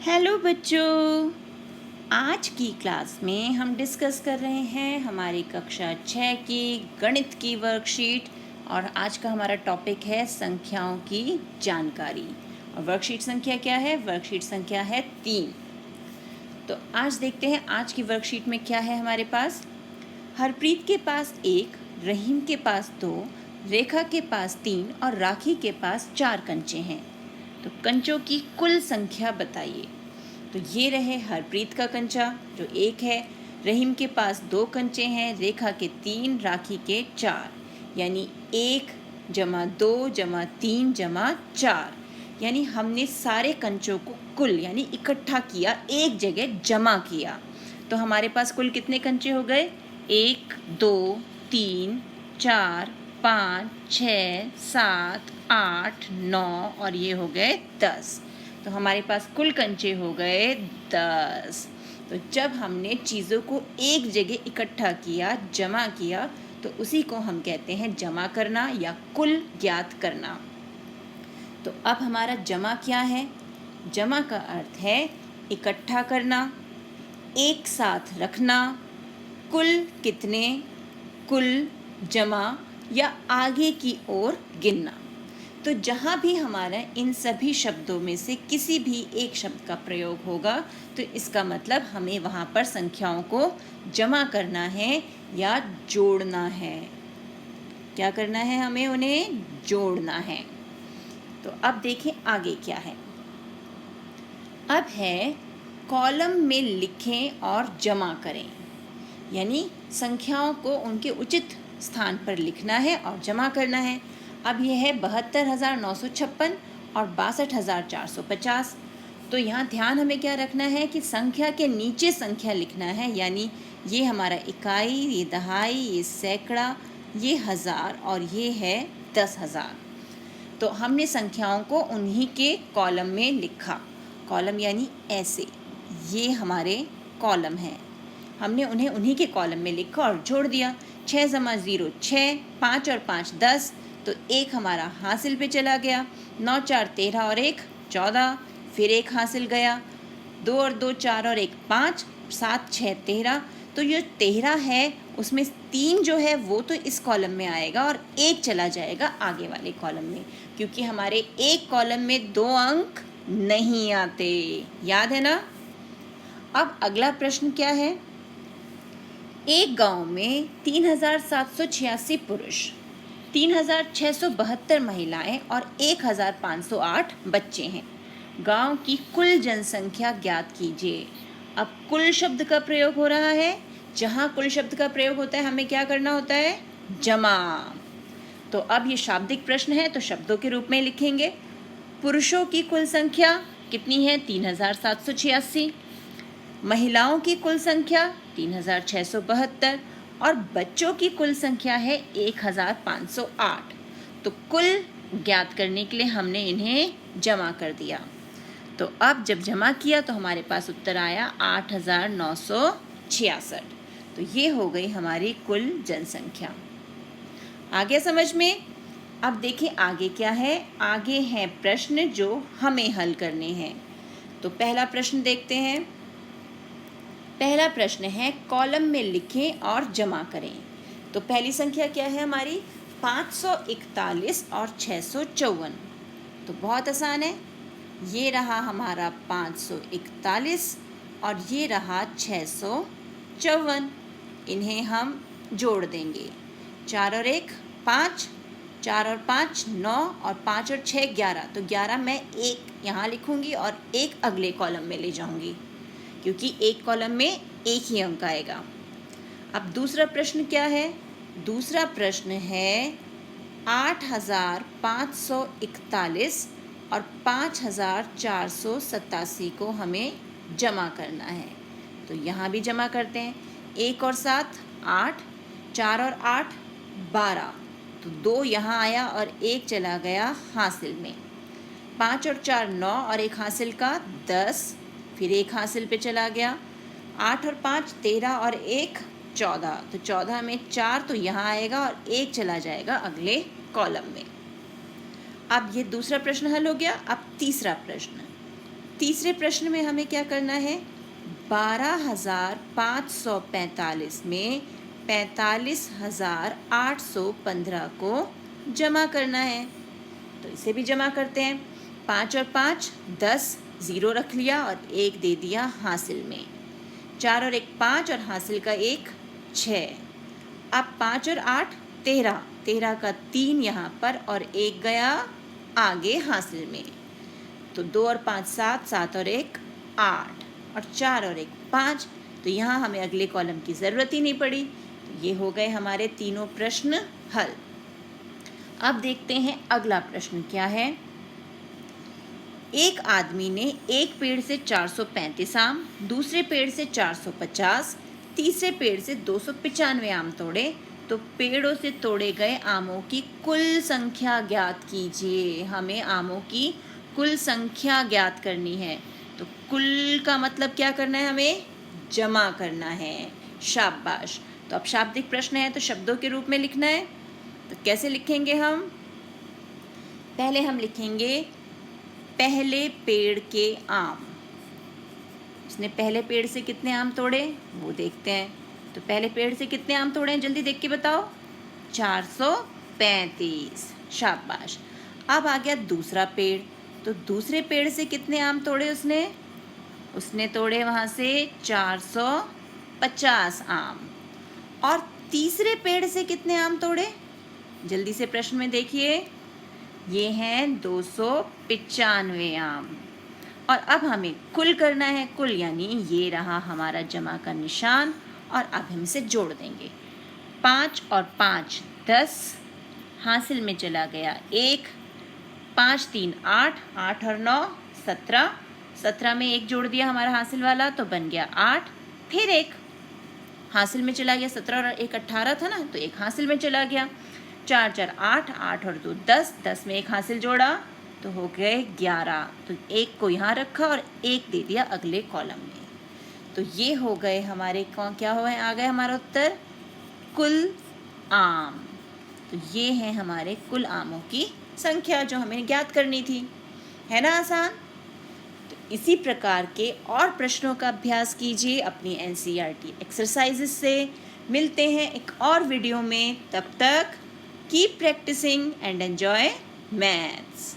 Hello बच्चों, आज की क्लास में हम डिस्कस कर रहे हैं हमारी कक्षा 6 की गणित की वर्कशीट। और आज का हमारा टॉपिक है संख्याओं की जानकारी। और वर्कशीट संख्या क्या है? वर्कशीट संख्या है 3। तो आज देखते हैं आज की वर्कशीट में क्या है हमारे पास। हरप्रीत के पास 1, रहीम के पास 2, रेखा के पास 3 और राखी के पास 4 कंचे हैं। तो कंचों की कुल संख्या बताइए। तो ये रहे हरप्रीत का कंचा जो 1 है, रहीम के पास 2 कंचे हैं, रेखा के 3, राखी के 4, यानी 1 जमा 2 जमा 3 जमा 4। यानी हमने सारे कंचों को कुल यानी इकट्ठा किया, एक जगह जमा किया। तो हमारे पास कुल कितने कंचे हो गए? 1 2 3 4 5 6 7 8 9 और ये हो गए 10। तो हमारे पास कुल कंचे हो गए 10। तो जब हमने चीज़ों को एक जगह इकट्ठा किया, जमा किया, तो उसी को हम कहते हैं जमा करना या कुल ज्ञात करना। तो अब हमारा जमा क्या है? जमा का अर्थ है इकट्ठा करना, एक साथ रखना, कुल कितने, कुल जमा या आगे की ओर गिनना। तो जहाँ भी हमारा इन सभी शब्दों में से किसी भी एक शब्द का प्रयोग होगा तो इसका मतलब हमें वहाँ पर संख्याओं को जमा करना है या जोड़ना है। क्या करना है? हमें उन्हें जोड़ना है। तो अब देखें आगे क्या है। अब है कॉलम में लिखें और जमा करें, यानी संख्याओं को उनके उचित स्थान पर लिखना है और जमा करना है। अब यह है 72,956 और 62,450। तो यहाँ ध्यान हमें क्या रखना है कि संख्या के नीचे संख्या लिखना है, यानी ये हमारा इकाई, ये दहाई, ये सैकड़ा, ये हज़ार और ये है 10,000। तो हमने संख्याओं को उन्हीं के कॉलम में लिखा। कॉलम यानी ऐसे, ये हमारे कॉलम हैं, हमने उन्हें उन्हीं के कॉलम में लिखा और जोड़ दिया। 6 जमा 0 6, 5 और 5 10, तो 1 हमारा हासिल पे चला गया। 9 4 13 और 1 14, फिर 1 हासिल गया। 2 और 2 4 और 1 5, 7 6 13। तो ये 13 है, उसमें 3 जो है वो तो इस कॉलम में आएगा और 1 चला जाएगा आगे वाले कॉलम में, क्योंकि हमारे एक कॉलम में 2 अंक नहीं आते। याद है ना? अब अगला प्रश्न क्या है। एक गांव में 3,786 पुरुष, 3,672 महिलाएं और 1,508 बच्चे हैं। गांव की कुल जनसंख्या ज्ञात कीजिए। अब कुल शब्द का प्रयोग हो रहा है। जहां कुल शब्द का प्रयोग होता है हमें क्या करना होता है? जमा। तो अब ये शाब्दिक प्रश्न है तो शब्दों के रूप में लिखेंगे। पुरुषों की कुल संख्या कितनी है? 3,786। महिलाओं की कुल संख्या 3,672 और बच्चों की कुल संख्या है 1,508। तो कुल ज्ञात करने के लिए हमने इन्हें जमा कर दिया। तो अब जब जमा किया तो हमारे पास उत्तर आया 8,966। तो ये हो गई हमारी कुल जनसंख्या। आगे समझ में? अब देखें आगे क्या है। आगे हैं प्रश्न जो हमें हल करने हैं। तो पहला प्रश्न देखते हैं। पहला प्रश्न है कॉलम में लिखें और जमा करें। तो पहली संख्या क्या है हमारी? 541 और 654। तो बहुत आसान है। ये रहा हमारा 541 और ये रहा 654। इन्हें हम जोड़ देंगे। 4 और 1 5, 4 और 5 9 और 5 और 6 11। तो 11 मैं 1 यहाँ लिखूँगी और 1 अगले कॉलम में ले जाऊँगी, क्योंकि एक कॉलम में एक ही अंक आएगा। अब दूसरा प्रश्न क्या है? दूसरा प्रश्न है 8,541 और 5,487 को हमें जमा करना है। तो यहाँ भी जमा करते हैं। 1 और 7 8, 4 और 8 12। तो 2 यहाँ आया और 1 चला गया हासिल में। 5 और 4 9 और 1 हासिल का 10, फिर 1 हासिल पे चला गया। 8 और 5 13 और 1 14। तो 14 में 4 तो यहाँ आएगा और 1 चला जाएगा अगले कॉलम में। अब ये दूसरा प्रश्न हल हो गया। अब तीसरा प्रश्न। तीसरे प्रश्न में हमें क्या करना है, 12,545 में 45,815 को जमा करना है। तो इसे भी जमा करते हैं। 5 और 5 10, 0 रख लिया और 1 दे दिया हासिल में। 4 और 1 5 और हासिल का 1 6। अब 5 और 8 13, 13 का 3 यहाँ पर और 1 गया आगे हासिल में। तो 2 और 5 7, 7 और 1 8 और 4 और 1 5। तो यहाँ हमें अगले कॉलम की ज़रूरत ही नहीं पड़ी। तो ये हो गए हमारे तीनों प्रश्न हल। अब देखते हैं अगला प्रश्न क्या है। एक आदमी ने एक पेड़ से 435 आम, दूसरे पेड़ से 450, तीसरे पेड़ से 295 आम तोड़े। तो पेड़ों से तोड़े गए आमों की कुल संख्या ज्ञात कीजिए। हमें आमों की कुल संख्या ज्ञात करनी है। तो कुल का मतलब क्या करना है, हमें जमा करना है। शाबाश। तो अब शाब्दिक प्रश्न है तो शब्दों के रूप में लिखना है। तो कैसे लिखेंगे हम, पहले हम लिखेंगे पहले पेड़ के आम। उसने पहले पेड़ से कितने आम तोड़े वो देखते हैं। तो पहले पेड़ से कितने आम तोड़े हैं जल्दी देख के बताओ, 435। शाबाश। अब आ गया दूसरा पेड़। तो दूसरे पेड़ से कितने आम तोड़े उसने तोड़े वहाँ से 450 आम। और तीसरे पेड़ से कितने आम तोड़े, जल्दी से प्रश्न में देखिए, ये हैं 295 आम। और अब हमें कुल करना है। कुल यानी ये रहा हमारा जमा का निशान और अब हम इसे जोड़ देंगे। 5 और 5 10, हासिल में चला गया 1, 5 3 8, 8 और 9 17, 17 में 1 जोड़ दिया हमारा हासिल वाला तो बन गया 8, फिर 1 हासिल में चला गया, 17 और 1 18 था ना, तो 1 हासिल में चला गया। 4 4 8, 8 और 2 10, 10 में 1 हासिल जोड़ा तो हो गए 11। तो 1 को यहाँ रखा और 1 दे दिया अगले कॉलम में। तो ये हो गए हमारे क्या हुए, आ गए हमारा उत्तर कुल आम। तो ये है हमारे कुल आमों की संख्या जो हमें ज्ञात करनी थी, है ना आसान। तो इसी प्रकार के और प्रश्नों का अभ्यास कीजिए अपनी NCERT एक्सरसाइजेस से। मिलते हैं एक और वीडियो में, तब तक keep practising and enjoy maths.